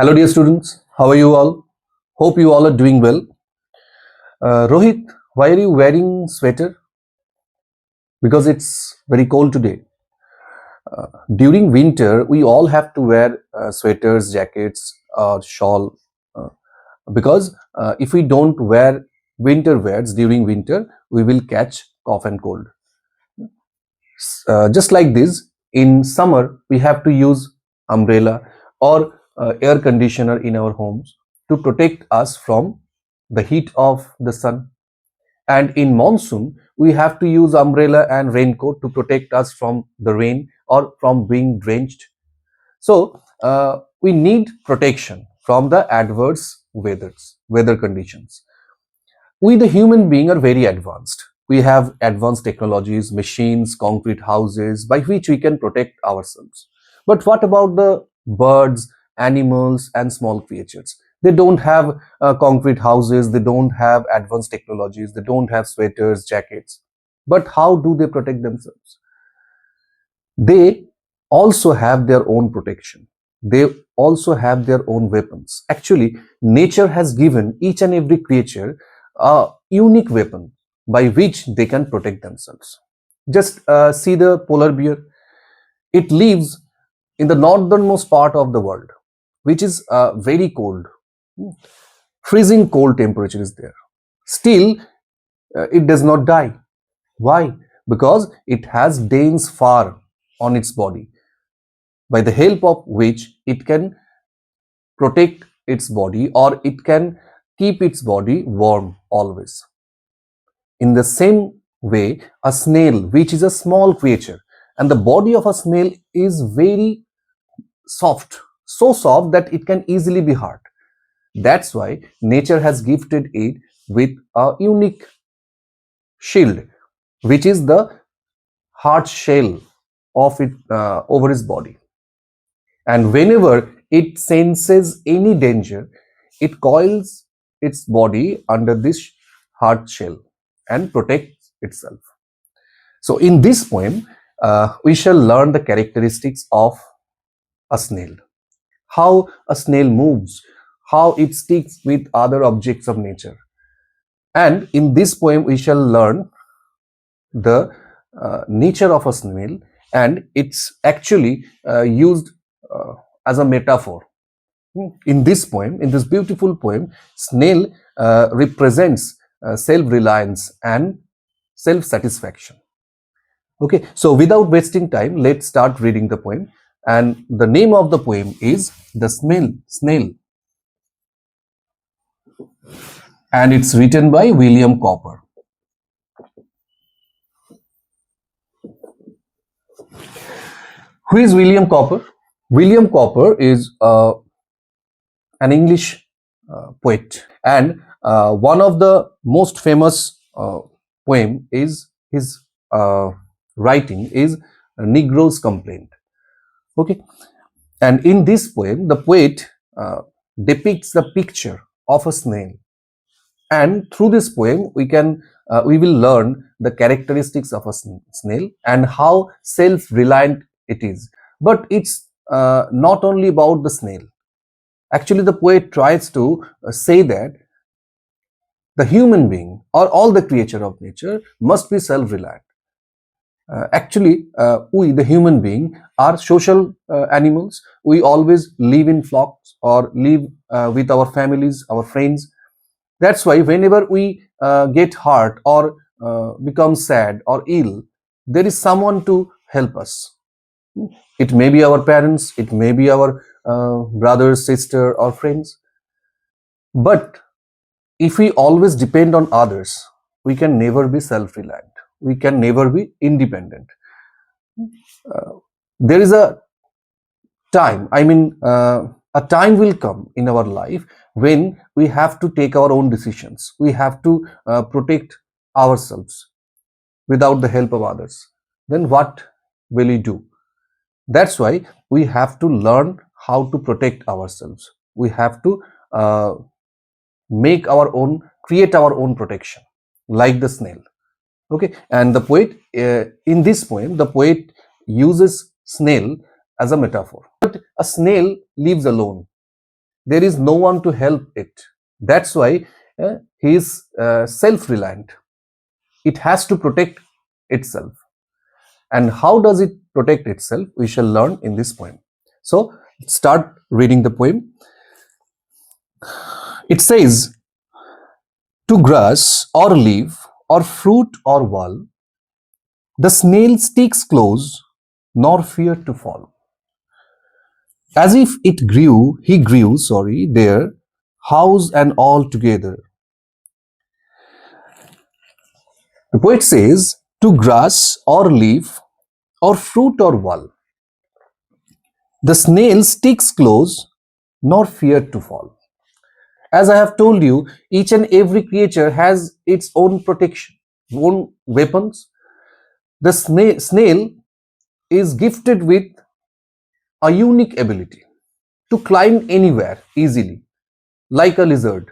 Hello, dear students. How are you all? Hope you all are doing well. Rohit, why are you wearing sweater? Because it's very cold today. During winter, we all have to wear sweaters, jackets, or shawl. Uh, because if we don't wear winter wears during winter, we will catch cough and cold. Just like this, in summer, we have to use umbrella or air conditioner in our homes to protect us from the heat of the sun. And in monsoon, we have to use umbrella and raincoat to protect us from the rain or from being drenched. So we need protection from the adverse weather conditions. We, the human being, are very advanced. We have advanced technologies, machines, concrete houses by which we can protect ourselves. But what about the birds, animals, and small creatures? They don't have concrete houses, they don't have advanced technologies, they don't have sweaters, jackets. But how do they protect themselves? They also have their own protection. They also have their own weapons. Actually, nature has given each and every creature a unique weapon by which they can protect themselves. Just see the polar bear. It lives in the northernmost part of the world, which is very cold. Freezing cold temperature is there. Still, it does not die. Why? Because it has dense fur on its body, by the help of which it can protect its body or it can keep its body warm always. In the same way, a snail, which is a small creature, and the body of a snail is very soft, so soft that it can easily be hurt. That's why nature has gifted it with a unique shield, which is the hard shell of it over his body. And whenever it senses any danger, it coils its body under this hard shell and protects itself. So in this poem, we shall learn the characteristics of a snail, how a snail moves, how it sticks with other objects of nature. And in this poem, we shall learn the nature of a snail, and it's actually used as a metaphor. In this poem, in this beautiful poem, snail represents self-reliance and self-satisfaction. Okay, so without wasting time, let's start reading the poem. And the name of the poem is The Snail. And it's written by William Cowper. Who is William Cowper? William Cowper is an English poet, and one of the most famous poem is his writing is Negro's Complaint. Okay, and in this poem, the poet depicts the picture of a snail, and through this poem, we will learn the characteristics of a snail and how self-reliant it is. But it's not only about the snail. Actually, the poet tries to say that the human being or all the creature of nature must be self-reliant. Actually, we, the human being, are social animals. We always live in flocks or live with our families, our friends. That's why whenever we get hurt or become sad or ill, there is someone to help us. It may be our parents, it may be our brother, sister, or friends. But if we always depend on others, we can never be self-reliant. We can never be independent. There is a time, a time will come in our life when we have to take our own decisions. We have to protect ourselves without the help of others. Then what will we do? That's why we have to learn how to protect ourselves. We have to create our own protection, like the snail. Okay, and the poet in this poem, the poet uses snail as a metaphor. But a snail lives alone. there is no one to help it. That's why he is self-reliant. It has to protect itself. And how does it protect itself? We shall learn in this poem. So start reading the poem. It says, to grass or leaf or fruit or wall, the snail sticks close, nor fear to fall. As if he grew, there, house and all together. The poet says, to grass or leaf or fruit or wall, the snail sticks close, nor fear to fall. As I have told you, each and every creature has its own protection, own weapons. The snail is gifted with a unique ability to climb anywhere easily, like a lizard.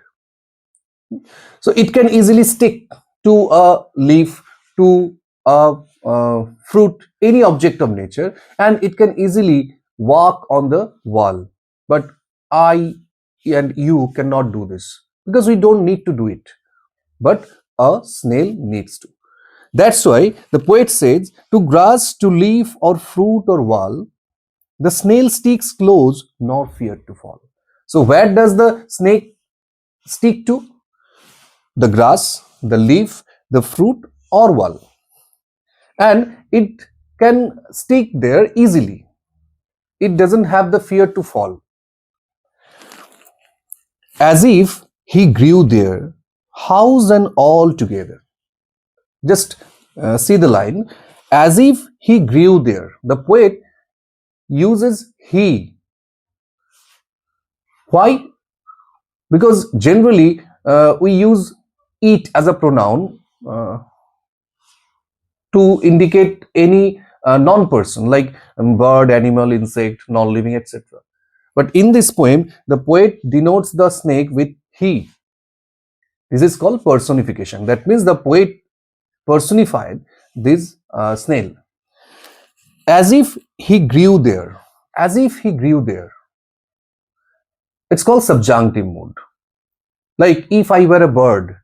So it can easily stick to a leaf, to a fruit, any object of nature, and it can easily walk on the wall. But I and you cannot do this because we don't need to do it. But a snail needs to. That's why the poet says, to grass, to leaf or fruit or wall, the snail sticks close, nor fear to fall. So where does the snake stick to? The grass, the leaf, the fruit or wall. And it can stick there easily. It doesn't have the fear to fall. As if he grew there, house and all together. Just see the line. As if he grew there. The poet uses he. Why? Because generally we use it as a pronoun to indicate any non-person like bird, animal, insect, non-living, etc. But in this poem, the poet denotes the snake with he. This is called personification. That means the poet personified this snail. As if he grew there. As if he grew there. It's called subjunctive mood. Like if I were a bird,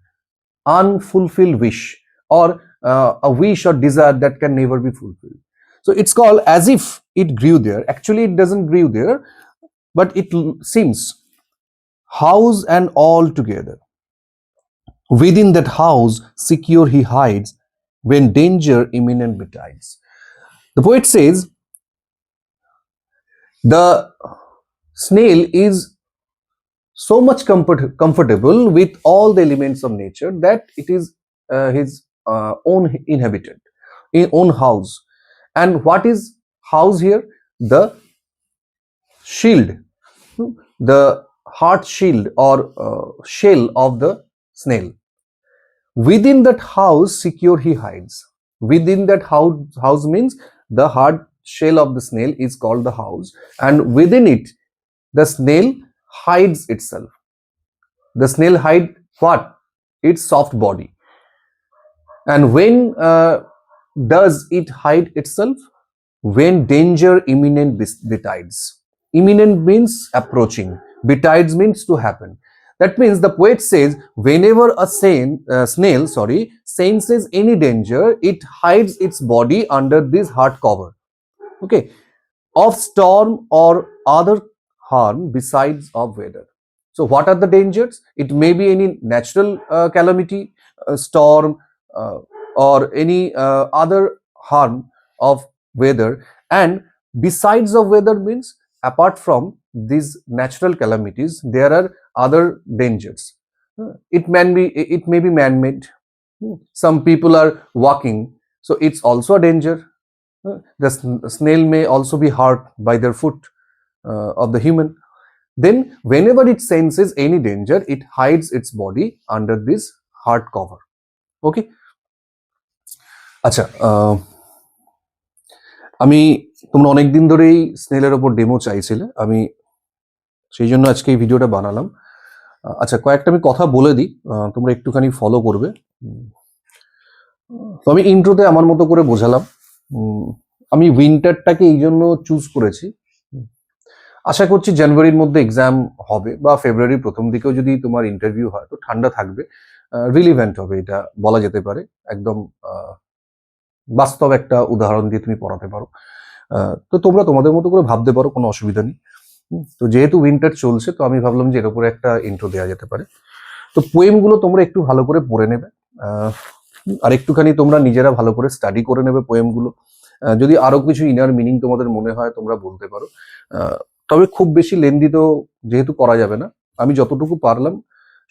unfulfilled wish, or a wish or desire that can never be fulfilled. So it's called as if it grew there. Actually, it doesn't grew there, but it seems house and all together. Within that house, secure he hides when danger imminent betides. The poet says the snail is so much comfortable with all the elements of nature that it is his own inhabitant, own house. And what is house here? The shield, the heart shield or shell of the snail. Within that house secure he hides. Within that house means the hard shell of the snail is called the house, and within it the snail hides itself. The snail hide what? Its soft body. And when does it hide itself? When danger imminent betides. Imminent means approaching. Betides means to happen. That means the poet says whenever a snail senses any danger, it hides its body under this hard cover. Okay, of storm or other harm besides of weather. So what are the dangers? It may be any natural calamity, storm, or any other harm of weather. And besides of weather means apart from these natural calamities, there are other dangers. It may be man-made. Some people are walking, so it's also a danger. The snail may also be hurt by their foot of the human. Then whenever it senses any danger, it hides its body under this hard cover. Okay. আচ্ছা, আমি তোমরা অনেকদিন ধরেই স্নেলের ওপর demo চাইছিলে, আমি সেই জন্য আজকে এই ভিডিওটা বানালাম। আচ্ছা, কয়েকটা আমি কথা বলে দিই, তোমরা একটুখানি ফলো করবে। তো আমি ইন্ট্রোতে আমার মতো করে বোঝালাম। আমি উইন্টারটাকে এই জন্য চুজ করেছি, আশা করছি জানুয়ারির মধ্যে এক্সাম হবে, বা ফেব্রুয়ারির প্রথম দিকেও যদি তোমার ইন্টারভিউ হয় তো ঠান্ডা থাকবে, রিলিভেন্ট হবে, এটা বলা যেতে পারে। একদম বাস্তব একটা উদাহরণ দিয়ে তুমি পড়াতে পারো। তো তোমরা তোমাদের মতো করে ভাবতে পারো, কোনো অসুবিধা নেই। তো যেহেতু উইন্টার চলছে, তো আমি ভাবলাম যে এর উপরে একটা ইন্ট্রো দেওয়া যেতে পারে। তো পোয়েমগুলো তোমরা একটু ভালো করে পড়ে নেবে, আর একটুখানি তোমরা নিজেরা ভালো করে স্টাডি করে নেবে পোয়েমগুলো। যদি আরো কিছু ইনার মিনিং তোমাদের মনে হয় তোমরা বলতে পারো। তবে খুব বেশি লেন্দি তো যেহেতু করা যাবে না, আমি যতটুকু পারলাম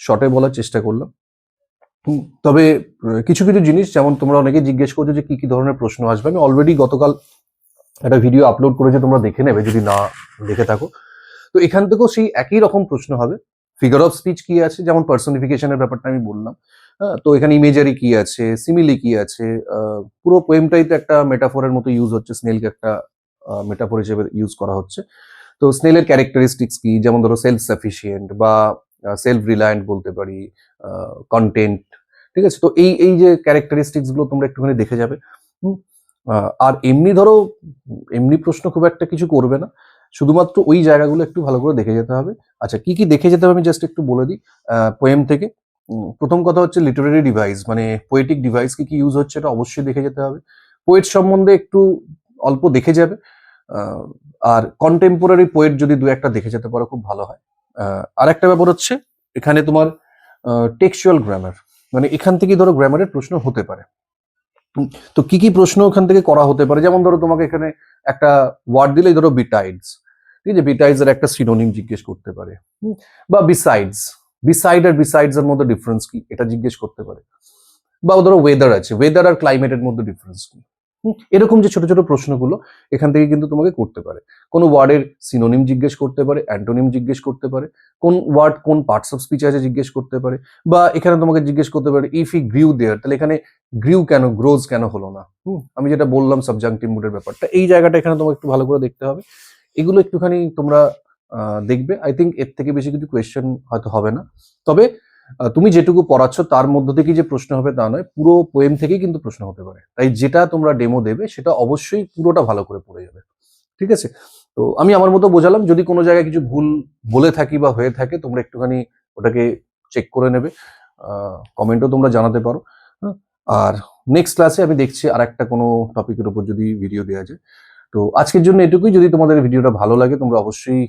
শর্টে বলার চেষ্টা করলাম। তবে কিছু কিছু জিনিস, যেমন তোমরা অনেকে জিজ্ঞেস করছো যে কি কি ধরনের প্রশ্ন আসবে, আমি অলরেডি গতকাল একটা ভিডিও আপলোড করেছে, তোমরা দেখে নেবে যদি না দেখে থাকো। তো এখান থেকেও সেই একই রকম প্রশ্ন হবে। ফিগার অফ স্পিচ কি আছে, যেমন পার্সনিফিকেশনের ব্যাপারটা আমি বললাম। তো এখানে ইমেজারি কি আছে, সিমিলি কি আছে, পুরো পোয়েমটাই তো একটা মেটাফোরের মতো ইউজ হচ্ছে, স্নেলকে একটা মেটাফোর হিসেবে ইউজ করা হচ্ছে। তো স্নেলের ক্যারেক্টারিস্টিক্স কি, যেমন ধরো সেলফ সাফিসিয়েন্ট বা সেলফ রিলায়েন্ট বলতে পারি, কন্টেন্ট। ঠিক আছে, তো এই এই যে ক্যারেক্টারিস্টিক্স গুলো তোমরা একটুখানি দেখে যাবে। আর এমনি ধরো এমনি প্রশ্ন খুব একটা কিছু করবে না, শুধুমাত্র ওই জায়গাগুলো একটু ভালো করে দেখে যেতে হবে। আচ্ছা, কি কি দেখে যেতে হবে আমি জাস্ট একটু বলে দিই পোয়েম থেকে। প্রথম কথা হচ্ছে লিটারারি ডিভাইস, মানে পোয়েটিক ডিভাইস কি কি ইউজ হচ্ছে এটা অবশ্যই দেখে যেতে হবে। পোয়েট সম্বন্ধে একটু অল্প দেখে যাবে। আহ, আর কন্টেম্পোরারি পোয়েট যদি দু একটা দেখে যেতে পারো খুব ভালো হয়। আর একটা ব্যাপার হচ্ছে এখানে তোমার টেক্সচুয়াল গ্রামার, মানে এখান থেকে ধরো গ্রামারের প্রশ্ন হতে পারে। তো কি কি প্রশ্ন ওখান থেকে করা হতে পারে, যেমন ধরো তোমাকে এখানে একটা ওয়ার্ড দিলেই ধরো বিটাইডস, ঠিক আছে, বিটাইডস এর একটা সিনোনিম জিজ্ঞেস করতে পারে। বা বিসাইডস, বিসাইড আর বিসাইডস এর মধ্যে ডিফারেন্স কি এটা জিজ্ঞেস করতে পারে। বা ধরো ওয়েদার আছে, ওয়েদার আর ক্লাইমেটের মধ্যে ডিফারেন্স কি। এরকম যে ছোট ছোট প্রশ্নগুলো এখান থেকে কিন্তু তোমাকে করতে পারে। কোন ওয়ার্ডের সিনোনিম জিজ্ঞেস করতে পারে, অ্যান্টোনিম জিজ্ঞেস করতে পারে, কোন ওয়ার্ড কোন পার্টস অফ স্পিচ আছে জিজ্ঞেস করতে পারে। বা এখানে তোমাকে জিজ্ঞেস করতে পারে ইফ ই গ্রিউ দেয়ার, তাহলে এখানে গ্রিউ কেন, গ্রোজ কেন হলো না। আমি যেটা বললাম সাবজাংটিভ মুডের ব্যাপারটা, এই জায়গাটা এখানে তোমাকে একটু ভালো করে দেখতে হবে। এগুলো একটুখানি তোমরা দেখবে। আই থিঙ্ক এর থেকে বেশি কিছু কোয়েশ্চেন হয়তো হবে না। তবে তুমি যেটুকু পড়াচ্ছ তার মধ্য থেকেই যে প্রশ্ন হবে তা নয়, পুরো পোয়েম থেকেই কিন্তু প্রশ্ন হতে পারে। তাই যেটা তোমরা ডেমো দেবে সেটা অবশ্যই পুরোটা ভালো করে পড়ে যাবে। ঠিক আছে, তো আমি আমার মতো বোঝালাম, যদি কোনো জায়গায় কিছু ভুল বলে থাকি বা হয়ে থাকে তোমরা একটুখানি ওটাকে চেক করে নেবে, কমেন্টও তোমরা জানাতে পারো। হ্যাঁ, আর নেক্সট ক্লাসে আমি দেখছি আর একটা কোনো টপিকের উপর যদি ভিডিও দেওয়া যায়। তো আজকের জন্য এটুকুই। যদি তোমাদের ভিডিওটা ভালো লাগে তোমরা অবশ্যই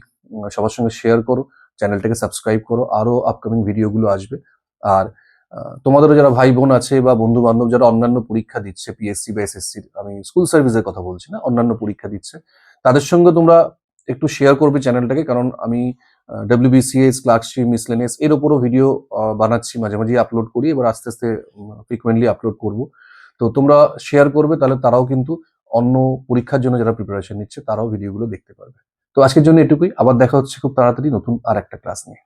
সবার সঙ্গে শেয়ার করো, চ্যানেলটাকে সাবস্ক্রাইব করো, আরো আপকামিং ভিডিওগুলো আসবে। আর তোমাদেরও যারা ভাই বোন আছে বা বন্ধু বান্ধব যারা অন্যান্য পরীক্ষা দিচ্ছে, পিএসসি বা এসএসসি, আমি স্কুল সার্ভিসের কথা বলছি না, অন্যান্য পরীক্ষা দিচ্ছে, তাদের সঙ্গে তোমরা একটু শেয়ার করবে চ্যানেলটাকে। কারণ আমি ডব্লিউবিসিএস, ক্লার্কশিপ, মিসলেনিয়াস এর উপরও ভিডিও বানাচ্ছি, মাঝে মাঝে আপলোড করি, এবার আস্তে আস্তে ফ্রিকুয়েন্টলি আপলোড করব। তো তোমরা শেয়ার করবে, তাহলে তারাও কিন্তু অন্য পরীক্ষার জন্য যারা প্রিপারেশন নিচ্ছে তারাও ভিডিওগুলো দেখতে পারবে। তো আজকের জন্য এটুকুই, আবার দেখা হচ্ছে খুব তাড়াতাড়ি নতুন আর একটা ক্লাস নিয়ে।